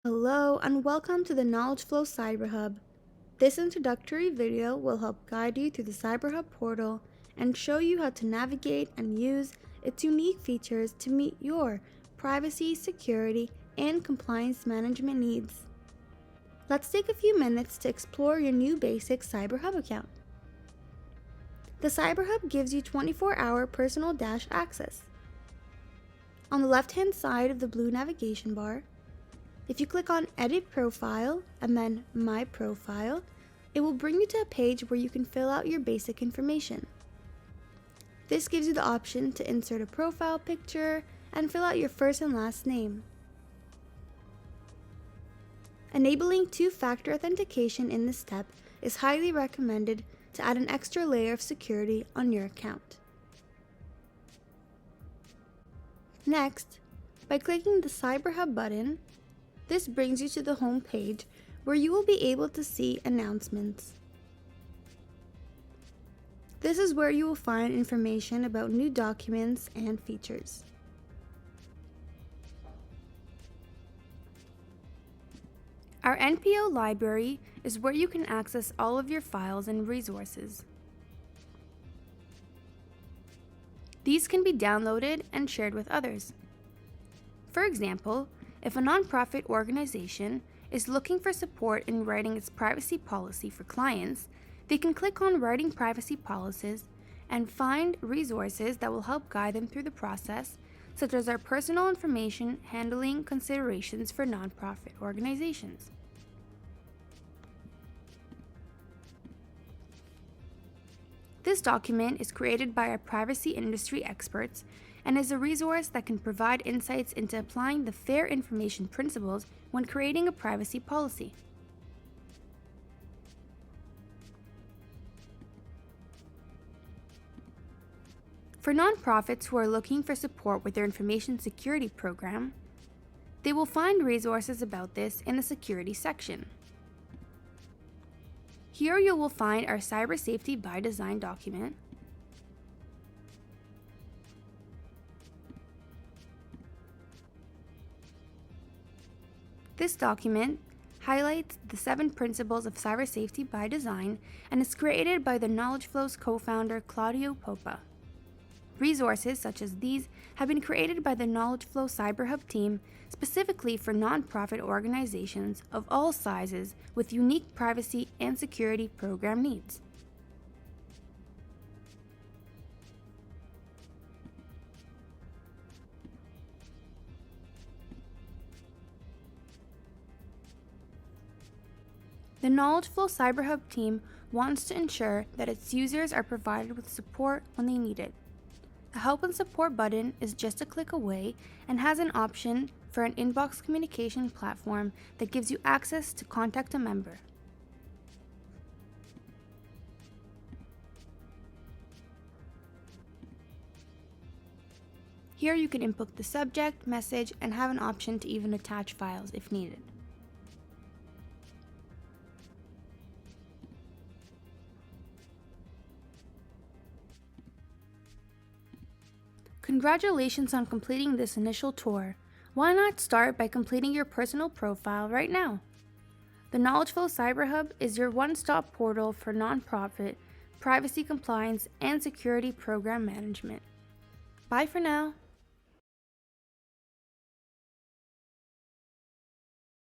Hello and welcome to the KnowledgeFlow CyberHub. This introductory video will help guide you through the CyberHub portal and show you how to navigate and use its unique features to meet your privacy, security, and compliance management needs. Let's take a few minutes to explore your new basic CyberHub account. The CyberHub gives you 24-hour personal dash access. On the left-hand side of the blue navigation bar, if you click on Edit Profile and then My Profile, it will bring you to a page where you can fill out your basic information. This gives you the option to insert a profile picture and fill out your first and last name. Enabling two-factor authentication in this step is highly recommended to add an extra layer of security on your account. Next, by clicking the CyberHub button, this brings you to the home page where you will be able to see announcements. This is where you will find information about new documents and features. Our NPO Library is where you can access all of your files and resources. These can be downloaded and shared with others. For example, if a nonprofit organization is looking for support in writing its privacy policy for clients, they can click on Writing Privacy Policies and find resources that will help guide them through the process, such as our personal information handling considerations for nonprofit organizations. This document is created by our privacy industry experts and is a resource that can provide insights into applying the fair information principles when creating a privacy policy. For nonprofits who are looking for support with their information security program, they will find resources about this in the security section. Here you will find our Cyber Safety by Design document, This document highlights the 7 principles of cyber safety by design and is created by the KnowledgeFlow's co-founder Claudiu Popa. Resources such as these have been created by the KnowledgeFlow CyberHub team specifically for nonprofit organizations of all sizes with unique privacy and security program needs. The KnowledgeFlow CyberHub team wants to ensure that its users are provided with support when they need it. The Help and Support button is just a click away and has an option for an inbox communication platform that gives you access to contact a member. Here you can input the subject, message, and have an option to even attach files if needed. Congratulations on completing this initial tour. Why not start by completing your personal profile right now? The KnowledgeFlow CyberHub is your one-stop portal for nonprofit, privacy compliance, and security program management. Bye for now.